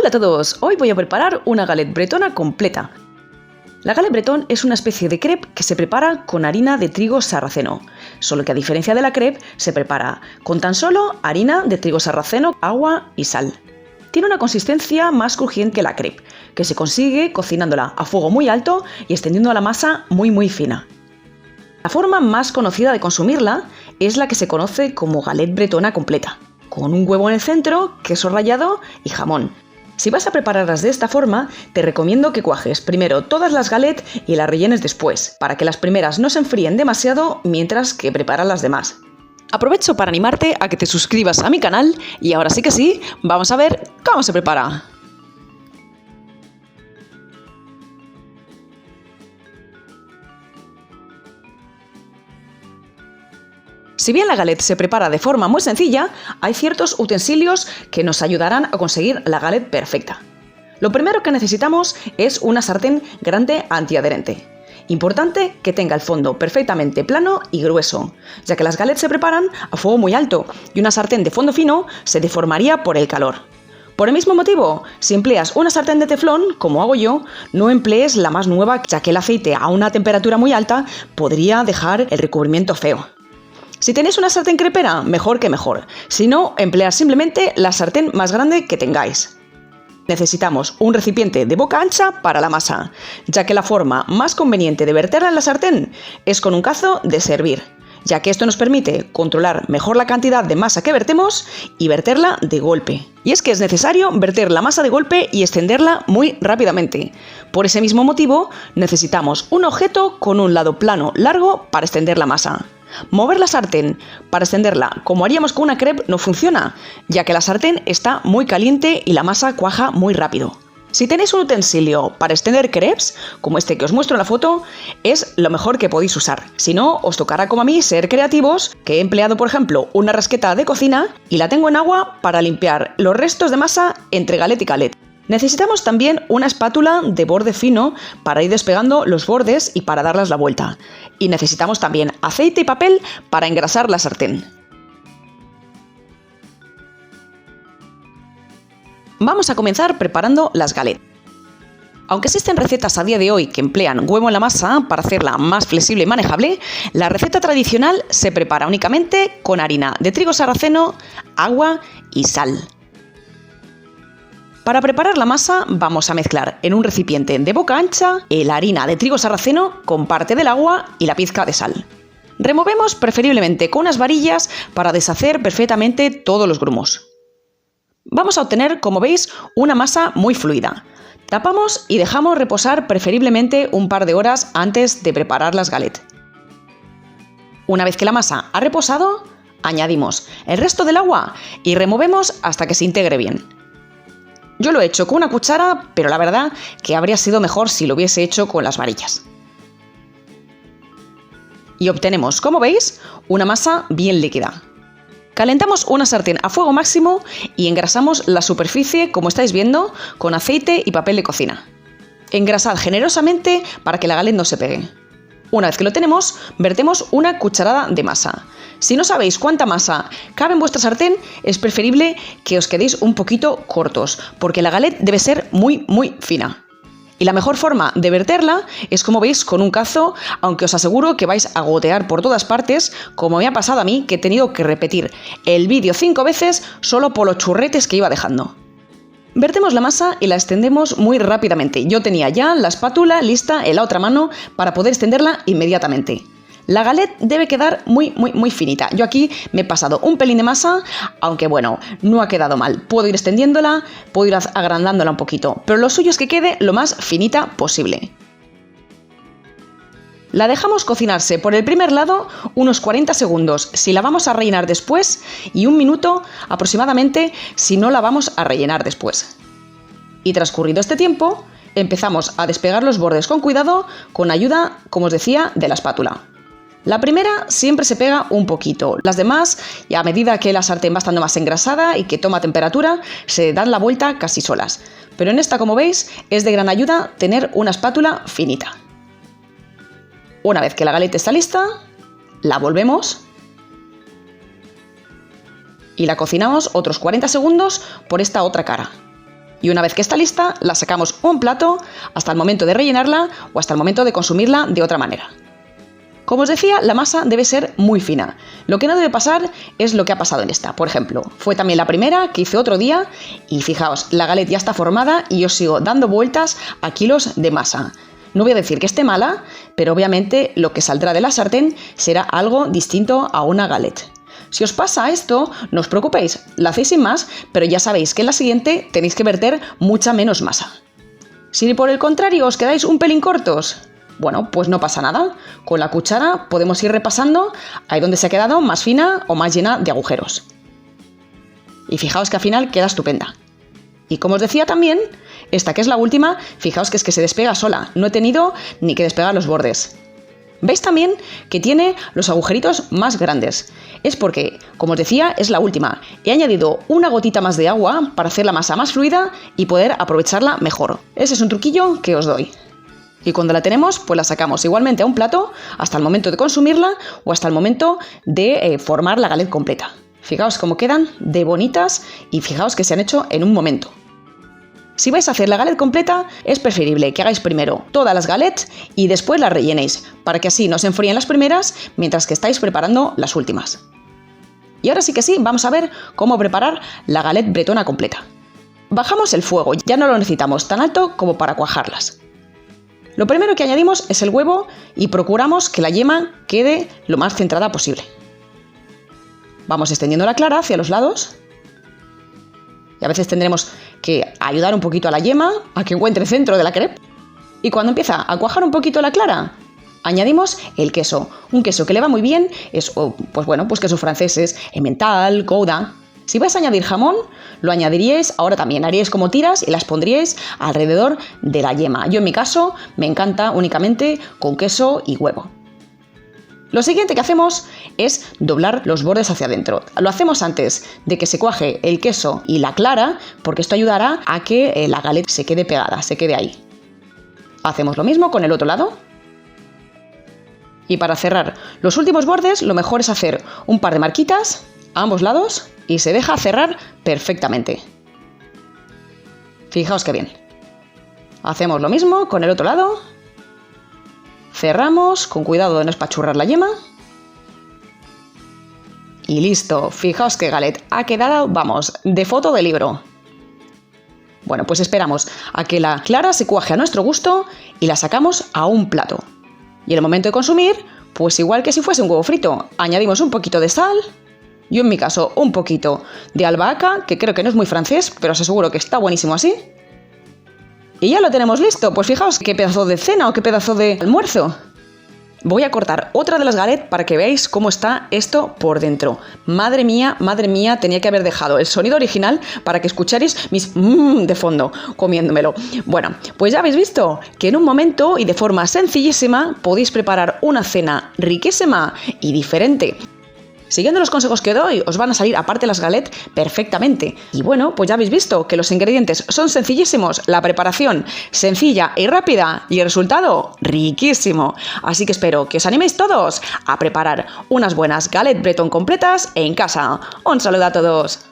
Hola a todos, hoy voy a preparar una galette bretona completa. La galette breton es una especie de crepe que se prepara con harina de trigo sarraceno, solo que a diferencia de la crepe se prepara con tan solo harina de trigo sarraceno, agua y sal. Tiene una consistencia más crujiente que la crepe, que se consigue cocinándola a fuego muy alto y extendiendo la masa muy fina. La forma más conocida de consumirla es la que se conoce como galette bretona completa, con un huevo en el centro, queso rallado y jamón. Si vas a prepararlas de esta forma, te recomiendo que cuajes primero todas las galettes y las rellenes después, para que las primeras no se enfríen demasiado mientras que preparas las demás. Aprovecho para animarte a que te suscribas a mi canal y ahora sí que sí, vamos a ver cómo se prepara. Si bien la galette se prepara de forma muy sencilla, hay ciertos utensilios que nos ayudarán a conseguir la galette perfecta. Lo primero que necesitamos es una sartén grande antiadherente. Importante que tenga el fondo perfectamente plano y grueso, ya que las galettes se preparan a fuego muy alto y una sartén de fondo fino se deformaría por el calor. Por el mismo motivo, si empleas una sartén de teflón, como hago yo, no emplees la más nueva, ya que el aceite a una temperatura muy alta podría dejar el recubrimiento feo. Si tenéis una sartén crepera, mejor que mejor. Si no, emplead simplemente la sartén más grande que tengáis. Necesitamos un recipiente de boca ancha para la masa, ya que la forma más conveniente de verterla en la sartén es con un cazo de servir, ya que esto nos permite controlar mejor la cantidad de masa que vertemos y verterla de golpe. Y es que es necesario verter la masa de golpe y extenderla muy rápidamente. Por ese mismo motivo, necesitamos un objeto con un lado plano largo para extender la masa. Mover la sartén para extenderla como haríamos con una crepe no funciona, ya que la sartén está muy caliente y la masa cuaja muy rápido. Si tenéis un utensilio para extender crepes, como este que os muestro en la foto, es lo mejor que podéis usar. Si no, os tocará como a mí ser creativos, que he empleado por ejemplo una rasqueta de cocina y la tengo en agua para limpiar los restos de masa entre galette y galette. Necesitamos también una espátula de borde fino para ir despegando los bordes y para darles la vuelta. Y necesitamos también aceite y papel para engrasar la sartén. Vamos a comenzar preparando las galettes. Aunque existen recetas a día de hoy que emplean huevo en la masa para hacerla más flexible y manejable, la receta tradicional se prepara únicamente con harina de trigo sarraceno, agua y sal. Para preparar la masa vamos a mezclar en un recipiente de boca ancha la harina de trigo sarraceno con parte del agua y la pizca de sal. Removemos preferiblemente con unas varillas para deshacer perfectamente todos los grumos. Vamos a obtener, como veis, una masa muy fluida. Tapamos y dejamos reposar preferiblemente un par de horas antes de preparar las galettes. Una vez que la masa ha reposado, añadimos el resto del agua y removemos hasta que se integre bien. Yo lo he hecho con una cuchara, pero la verdad que habría sido mejor si lo hubiese hecho con las varillas. Y obtenemos, como veis, una masa bien líquida. Calentamos una sartén a fuego máximo y engrasamos la superficie, como estáis viendo, con aceite y papel de cocina. Engrasad generosamente para que la galette no se pegue. Una vez que lo tenemos, vertemos una cucharada de masa. Si no sabéis cuánta masa cabe en vuestra sartén, es preferible que os quedéis un poquito cortos, porque la galette debe ser muy fina. Y la mejor forma de verterla es, como veis, con un cazo, aunque os aseguro que vais a gotear por todas partes, como me ha pasado a mí, que he tenido que repetir el vídeo 5 veces solo por los churretes que iba dejando. Vertemos la masa y la extendemos muy rápidamente. Yo tenía ya la espátula lista en la otra mano para poder extenderla inmediatamente. La galette debe quedar muy finita. Yo aquí me he pasado un pelín de masa, aunque bueno, no ha quedado mal. Puedo ir extendiéndola, puedo ir agrandándola un poquito, pero lo suyo es que quede lo más finita posible. La dejamos cocinarse por el primer lado unos 40 segundos si la vamos a rellenar después y 1 minuto aproximadamente si no la vamos a rellenar después. Y transcurrido este tiempo, empezamos a despegar los bordes con cuidado con ayuda, como os decía, de la espátula. La primera siempre se pega un poquito, las demás, y a medida que la sartén va estando más engrasada y que toma temperatura, se dan la vuelta casi solas. Pero en esta, como veis, es de gran ayuda tener una espátula finita. Una vez que la galette está lista, la volvemos y la cocinamos otros 40 segundos por esta otra cara. Y una vez que está lista, la sacamos un plato hasta el momento de rellenarla o hasta el momento de consumirla de otra manera. Como os decía, la masa debe ser muy fina. Lo que no debe pasar es lo que ha pasado en esta. Por ejemplo, fue también la primera que hice otro día y fijaos, la galette ya está formada y yo sigo dando vueltas a kilos de masa. No voy a decir que esté mala, pero obviamente lo que saldrá de la sartén será algo distinto a una galette. Si os pasa esto, no os preocupéis, la hacéis sin más, pero ya sabéis que en la siguiente tenéis que verter mucha menos masa. Si por el contrario os quedáis un pelín cortos, bueno, pues no pasa nada. Con la cuchara podemos ir repasando ahí donde se ha quedado más fina o más llena de agujeros. Y fijaos que al final queda estupenda. Y como os decía también, esta que es la última, fijaos que es que se despega sola. No he tenido ni que despegar los bordes. ¿Veis también que tiene los agujeritos más grandes? Es porque, como os decía, es la última. He añadido una gotita más de agua para hacer la masa más fluida y poder aprovecharla mejor. Ese es un truquillo que os doy. Y cuando la tenemos, pues la sacamos igualmente a un plato hasta el momento de consumirla o hasta el momento de formar la galette completa. Fijaos cómo quedan de bonitas y fijaos que se han hecho en un momento. Si vais a hacer la galette completa, es preferible que hagáis primero todas las galettes y después las rellenéis, para que así no se enfríen las primeras mientras que estáis preparando las últimas. Y ahora sí que sí, vamos a ver cómo preparar la galette bretona completa. Bajamos el fuego, ya no lo necesitamos tan alto como para cuajarlas. Lo primero que añadimos es el huevo y procuramos que la yema quede lo más centrada posible. Vamos extendiendo la clara hacia los lados. Y a veces tendremos que ayudar un poquito a la yema a que encuentre el centro de la crepe. Y cuando empieza a cuajar un poquito la clara, añadimos el queso. Un queso que le va muy bien es, pues queso franceses, emmental, gouda. Si vais a añadir jamón, lo añadiríais ahora también. Haríais como tiras y las pondríais alrededor de la yema. Yo en mi caso me encanta únicamente con queso y huevo. Lo siguiente que hacemos es doblar los bordes hacia adentro. Lo hacemos antes de que se cuaje el queso y la clara, porque esto ayudará a que la galette se quede pegada, se quede ahí. Hacemos lo mismo con el otro lado. Y para cerrar los últimos bordes, lo mejor es hacer un par de marquitas a ambos lados y se deja cerrar perfectamente. Fijaos qué bien. Hacemos lo mismo con el otro lado. Cerramos, con cuidado de no espachurrar la yema. Y listo, fijaos que galette ha quedado, vamos, de foto de libro. Bueno, pues esperamos a que la clara se cuaje a nuestro gusto y la sacamos a un plato. Y en el momento de consumir, pues igual que si fuese un huevo frito, añadimos un poquito de sal. Yo en mi caso un poquito de albahaca, que creo que no es muy francés, pero os aseguro que está buenísimo así. Y ya lo tenemos listo, pues fijaos qué pedazo de cena o qué pedazo de almuerzo. Voy a cortar otra de las galettes para que veáis cómo está esto por dentro. Madre mía, tenía que haber dejado el sonido original para que escucharais mis de fondo comiéndomelo. Bueno, pues ya habéis visto que en un momento y de forma sencillísima podéis preparar una cena riquísima y diferente. Siguiendo los consejos que doy, os van a salir aparte las galettes perfectamente. Y bueno, pues ya habéis visto que los ingredientes son sencillísimos, la preparación sencilla y rápida y el resultado riquísimo. Así que espero que os animéis todos a preparar unas buenas galettes breton completas en casa. Un saludo a todos.